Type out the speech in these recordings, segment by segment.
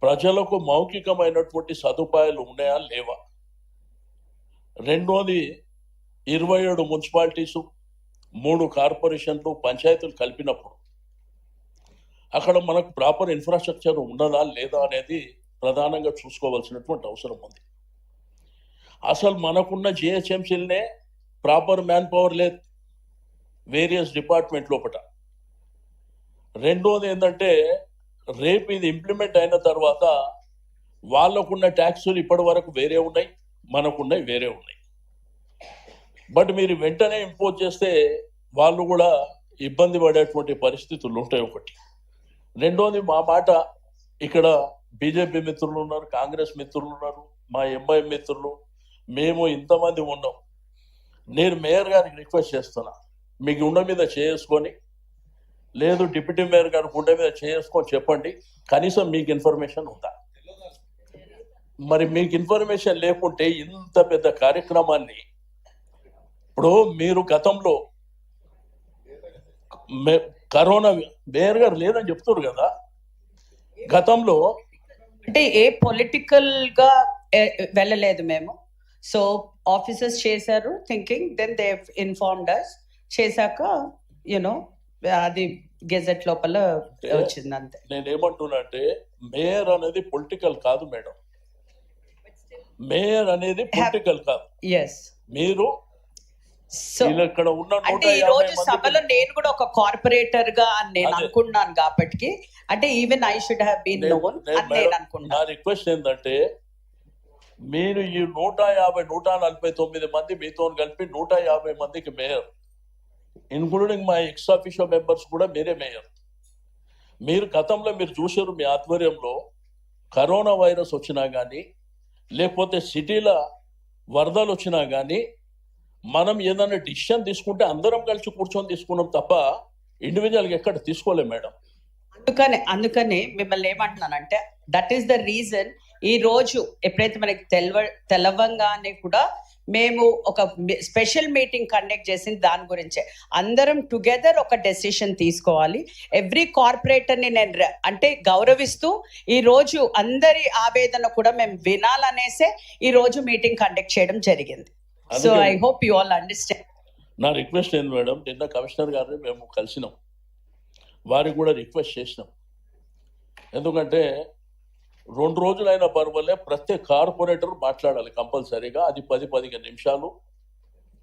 ప్రజలకు మౌఖికమైనటువంటి సదుపాయాలు ఉన్నాయా లేవా? రెండోది 27 మున్సిపాలిటీసు, 3 కార్పొరేషన్లు, పంచాయతీలు కలిపినప్పుడు అక్కడ మనకు ప్రాపర్ ఇన్ఫ్రాస్ట్రక్చర్ ఉన్నదా లేదా అనేది ప్రధానంగా చూసుకోవాల్సినటువంటి అవసరం ఉంది. అసలు మనకున్న జిహెచ్ఎంసీలనే ప్రాపర్ మ్యాన్ పవర్ లేదు వేరియస్ డిపార్ట్మెంట్ లోపల. రెండోది ఏంటంటే రేపు ఇది ఇంప్లిమెంట్ అయిన తర్వాత వాళ్ళకున్న ట్యాక్సులు ఇప్పటి వరకు వేరే ఉన్నాయి, మనకున్నవి వేరే ఉన్నాయి. బట్ మీరు వెంటనే ఇంపోజ్ చేస్తే వాళ్ళు కూడా ఇబ్బంది పడేటువంటి పరిస్థితులు ఉంటాయి ఒకటి. రెండోది మా మాట, ఇక్కడ బీజేపీ మిత్రులు ఉన్నారు, కాంగ్రెస్ మిత్రులు ఉన్నారు, మా ఎంఐ మిత్రులు, మేము ఇంతమంది ఉన్నాం. నేను మేయర్ గారికి రిక్వెస్ట్ చేస్తున్నా, మీకు ఉండ మీద చేసుకొని, లేదు డిప్యూటీ మేయర్ గారికి ఉండ మీద చేసుకొని చెప్పండి, కనీసం మీకు ఇన్ఫర్మేషన్ ఉందా? మరి మీకు ఇన్ఫర్మేషన్ లేకుంటే ఇంత పెద్ద కార్యక్రమాన్ని, ఇప్పుడు మీరు గతంలో కరోనా మేయర్ గారు లేదని చెప్తారు కదా, గతంలో అంటే ఏ పొలిటికల్ గా వెళ్ళలేదు మేము. సో ఆఫీసర్స్ చేశారు థింకింగ్, దెన్ దే ఇన్ఫార్మ్డ్ అస్. చేశాక యునో అది గెజెట్ లోపల వచ్చింది అంతే. నేనేమంటున్నా అంటే మేయర్ అనేది పొలిటికల్ కాదు మేడం, మేయర్ అనేది పొలిటికల్ కాదు. ఎస్, మీరు ఇక్కడ ఉన్న అంటే ఈ రోజు సభలో నేను కూడా ఒక కార్పొరేటర్ గా నేను అనుకున్నాను కాబట్టి, అంటే even I should have been known అని నేను అనుకున్నాను. నా రిక్వెస్ట్ ఏంటంటే మీరు ఈ 149 మంది మీతో కలిపి 150 మందికి మేయర్, ఇన్క్లూడింగ్ మా ఎక్స్ ఆఫీషియల్ మెంబర్స్ కూడా మీరే మేయర్. మీరు గతంలో మీరు చూసారు, మీ ఆధ్వర్యంలో కరోనా వైరస్ వచ్చినా కానీ, లేకపోతే సిటీల వరదలు వచ్చినా కానీ, మనం ఏదైనా డిసిషన్ తీసుకుంటే అందరం కలిసి కూర్చొని తీసుకున్నాం తప్ప ఇండివిజువల్గా ఎక్కడ తీసుకోలేం మేడం. అందుకనే మిమ్మల్ని ఏమంటున్నానంటే, దట్ ఈస్ ద రీజన్ ఈ రోజు ఎప్పుడైతే మనకి తెలవంగానే కూడా మేము ఒక స్పెషల్ మీటింగ్ కండక్ట్ చేసింది దాని గురించే. అందరం టుగెదర్ ఒక డెసిషన్ తీసుకోవాలి. ఎవ్రీ కార్పొరేటర్ని నేను అంటే గౌరవిస్తూ ఈ రోజు అందరి ఆవేదన కూడా మేము వినాలనేసే ఈ రోజు మీటింగ్ కండక్ట్ చేయడం జరిగింది. So I hope you all understand. నా రిక్వెస్ట్ ఏంది మేడం, నిన్న కమిషనర్ గారిని మేము కలిసినాం, వారికి కూడా రిక్వెస్ట్ చేసినాం. ఎందుకంటే 2 రోజులైన పర్వాలే ప్రతి కార్పొరేటర్ మాట్లాడాలి కంపల్సరీగా, అది 10-15 నిమిషాలు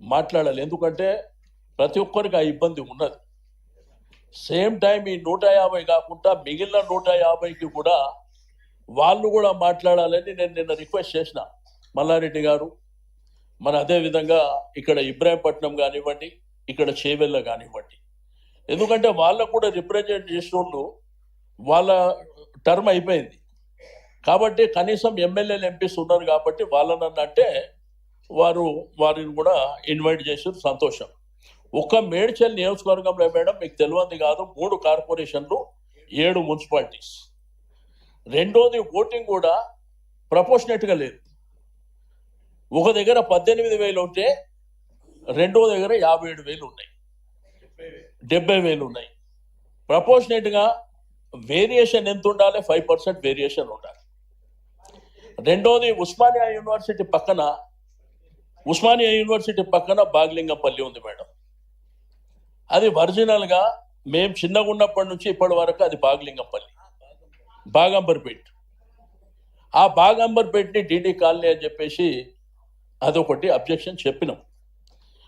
మాట్లాడాలి. ఎందుకంటే ప్రతి ఒక్కరికి ఆ ఇబ్బంది ఉన్నది. సేమ్ టైం ఈ 150 కాకుండా మిగిలిన 150కి కూడా వాళ్ళు కూడా మాట్లాడాలని నేను నిన్న రిక్వెస్ట్ చేసిన. మల్లారెడ్డి గారు, మన అదేవిధంగా ఇక్కడ ఇబ్రాహీంపట్నం కానివ్వండి, ఇక్కడ చేవెళ్ళ కానివ్వండి, ఎందుకంటే వాళ్ళకు కూడా రిప్రజెంట్ చేసిన వాళ్ళు వాళ్ళ టర్మ్ అయిపోయింది కాబట్టి, కనీసం ఎమ్మెల్యేలు ఎంపీస్ ఉన్నారు కాబట్టి వాళ్ళని అంటే వారిని కూడా ఇన్వైట్ చేసారు, సంతోషం. ఒక్క మేడ్చల్ నియోజకవర్గంలో మేడం మీకు తెలియంది కాదు, 3 కార్పొరేషన్లు, 7 మున్సిపాలిటీస్. రెండోది ఓటింగ్ కూడా ప్రపోర్షనేట్గా లేదు. ఒక దగ్గర 18,000 ఉంటే రెండో దగ్గర 57,000 ఉన్నాయి, 70,000 ఉన్నాయి. ప్రపోర్షనేట్గా వేరియేషన్ ఎంత ఉండాలి? 5% వేరియేషన్ ఉండాలి. రెండోది ఉస్మానియా యూనివర్సిటీ పక్కన బాగ్లింగంపల్లి ఉంది మేడం. అది ఒరిజినల్గా మేము చిన్నగా ఉన్నప్పటి నుంచి ఇప్పటి వరకు అది బాగ్లింగంపల్లి, బాగంబర్పేట్. ఆ బాగంబర్పేట్ని డిడి కాలనీ అని చెప్పేసి అదొకటి అబ్జెక్షన్ చెప్పినాం.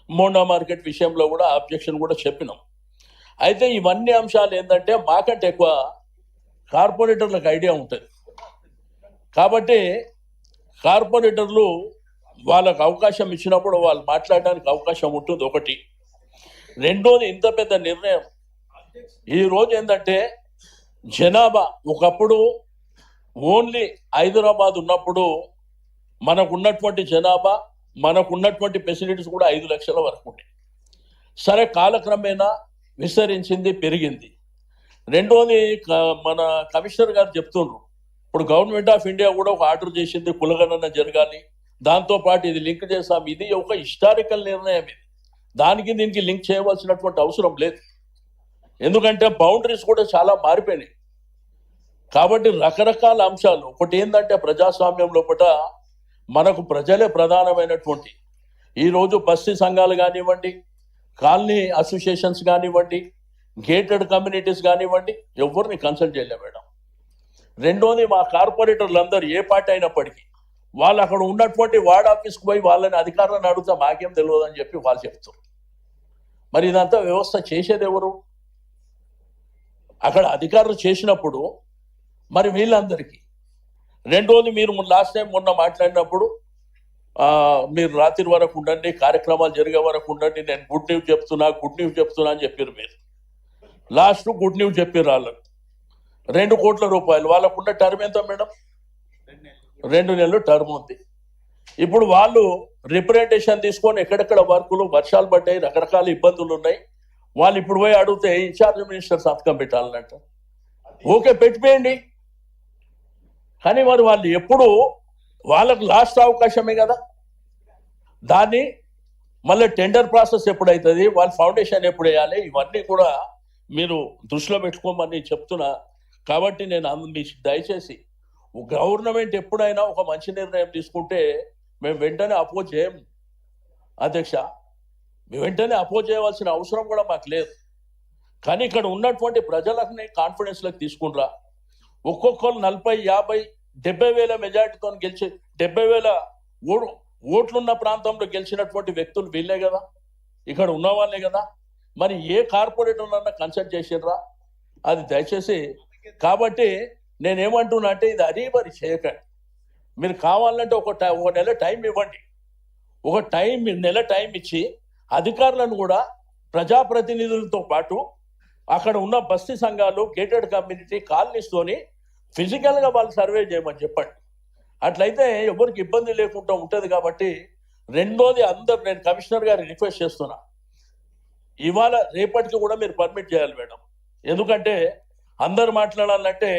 మోండా మార్కెట్ విషయంలో కూడా అబ్జెక్షన్ కూడా చెప్పినాం. అయితే ఇవన్నీ అంశాలు ఏంటంటే మాకంటే ఎక్కువ కార్పొరేటర్లకు ఐడియా ఉంటుంది కాబట్టి, కార్పొరేటర్లు వాళ్ళకు అవకాశం ఇచ్చినప్పుడు వాళ్ళు మాట్లాడడానికి అవకాశం ఉంటుంది ఒకటి. రెండోది, ఇంత పెద్ద నిర్ణయం ఈరోజు ఏంటంటే జనాభా, ఒకప్పుడు ఓన్లీ హైదరాబాద్ ఉన్నప్పుడు మనకున్నటువంటి జనాభా, మనకున్నటువంటి ఫెసిలిటీస్ కూడా 5 లక్షల వరకు ఉండే. సరే, కాలక్రమేణా విస్తరించింది, పెరిగింది. రెండోది, మన కమిషనర్ గారు చెప్తుండ్రు, ఇప్పుడు గవర్నమెంట్ ఆఫ్ ఇండియా కూడా ఒక ఆర్డర్ చేసింది, కులగణన జరగాలి, దాంతోపాటు ఇది లింక్ చేస్తాం. ఇది ఒక హిస్టారికల్ నిర్ణయం. ఇది దానికి దీనికి లింక్ చేయవలసినటువంటి అవసరం లేదు, ఎందుకంటే బౌండరీస్ కూడా చాలా మారిపోయినాయి. కాబట్టి రకరకాల అంశాలు, ఒకటి ఏంటంటే ప్రజాస్వామ్యం లోపల మనకు ప్రజలే ప్రధానమైనటువంటి, ఈరోజు బస్తీ సంఘాలు కానివ్వండి, కాలనీ అసోసియేషన్స్ కానివ్వండి, గేటెడ్ కమ్యూనిటీస్ కానివ్వండి, ఎవరిని కన్సల్ట్ చేయలే మేడం. రెండోది, మా కార్పొరేటర్లు అందరూ ఏ పార్టీ అయినప్పటికీ వాళ్ళు అక్కడ ఉన్నటువంటి వార్డ్ ఆఫీస్కి పోయి వాళ్ళని అధికారులను అడుగుతా మాకేం తెలియదు అని చెప్పి వాళ్ళు చెప్తారు. మరి ఇదంతా వ్యవస్థ చేసేది ఎవరు? అక్కడ అధికారులు చేసినప్పుడు మరి వీళ్ళందరికీ. రెండోది, మీరు లాస్ట్ టైం మొన్న మాట్లాడినప్పుడు మీరు రాత్రి వరకు ఉండండి, కార్యక్రమాలు జరిగే వరకు ఉండండి, నేను గుడ్ న్యూస్ చెప్తున్నా అని చెప్పారు. మీరు లాస్ట్ గుడ్ న్యూస్ చెప్పారు వాళ్ళకు. 2 కోట్ల రూపాయలు వాళ్ళకున్న టర్మ్ ఎంత మేడం? 2 నెలలు టర్మ్ ఉంది. ఇప్పుడు వాళ్ళు రిప్రజెంటేషన్ తీసుకొని ఎక్కడెక్కడ వర్కులు, వర్షాలు పడ్డాయి, రకరకాల ఇబ్బందులు ఉన్నాయి, వాళ్ళు ఇప్పుడు పోయి అడిగితే ఇన్ఛార్జ్ మినిస్టర్ సంతకం పెట్టాలన్నట్ట. ఓకే, పెట్టిపోయండి. కానీ మరి వాళ్ళు ఎప్పుడు వాళ్ళకు లాస్ట్ అవకాశమే కదా. దాన్ని మళ్ళీ టెండర్ ప్రాసెస్ ఎప్పుడైతుంది, వాళ్ళ ఫౌండేషన్ ఎప్పుడు వేయాలి, ఇవన్నీ కూడా మీరు దృష్టిలో పెట్టుకోమని చెప్తున్నా. కాబట్టి నేను దయచేసి గవర్నమెంట్ ఎప్పుడైనా ఒక మంచి నిర్ణయం తీసుకుంటే మేము వెంటనే అపోజ్ చేయం అధ్యక్ష. వెంటనే అపోజ్ చేయవలసిన అవసరం కూడా మాకు లేదు. కానీ ఇక్కడ ఉన్నటువంటి ప్రజలని కాన్ఫిడెన్స్లోకి తీసుకుంటారా? ఒక్కొక్కరు 40, 50, 70 వేల మెజార్టీతో గెలిచి 70 వేల ఓట్లున్న ప్రాంతంలో గెలిచినటువంటి వ్యక్తులు వీళ్ళే కదా, ఇక్కడ ఉన్న వాళ్ళే కదా. మరి ఏ కార్పొరేటర్లన్నా కన్సల్ట్ చేసిర్రా? అది దయచేసి. కాబట్టి నేనేమంటున్నా అంటే ఇది అదే మరి చేయకండి. మీరు కావాలంటే ఒక నెల టైం ఇవ్వండి. నెల టైం ఇచ్చి అధికారులను కూడా ప్రజాప్రతినిధులతో పాటు అక్కడ ఉన్న బస్తీ సంఘాలు, గేటెడ్ కమ్యూనిటీ, కాలనీస్తోని ఫిజికల్గా వాళ్ళు సర్వే చేయమని చెప్పండి. అట్లయితే ఎవరికి ఇబ్బంది లేకుండా ఉంటుంది. కాబట్టి రెండోది, నేను కమిషనర్ గారికి రిక్వెస్ట్ చేస్తున్నా, ఇవాళ రేపటికి కూడా మీరు పర్మిట్ చేయాలి మేడం. ఎందుకంటే అందరు మాట్లాడాలంటే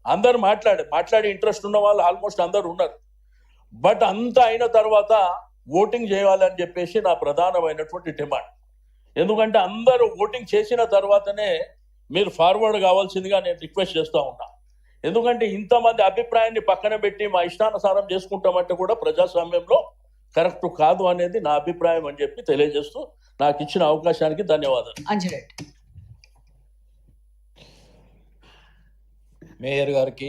అందరు మాట్లాడి ఇంట్రెస్ట్ ఉన్న వాళ్ళు ఆల్మోస్ట్ అందరు ఉన్నారు. బట్ అంతా అయిన తర్వాత ఓటింగ్ చేయాలని చెప్పేసి నా ప్రధానమైనటువంటి డిమాండ్. ఎందుకంటే అందరూ ఓటింగ్ చేసిన తర్వాతనే మీరు ఫార్వర్డ్ కావాల్సిందిగా నేను రిక్వెస్ట్ చేస్తూ ఉన్నా. ఎందుకంటే ఇంతమంది అభిప్రాయాన్ని పక్కన పెట్టి మా ఇష్టానుసారం చేసుకుంటామంటే కూడా ప్రజాస్వామ్యంలో కరెక్ట్ కాదు అనేది నా అభిప్రాయం అని చెప్పి తెలియజేస్తూ నాకు ఇచ్చిన అవకాశానికి ధన్యవాదాలు. అంజరెడ్డి మేయర్ గారికి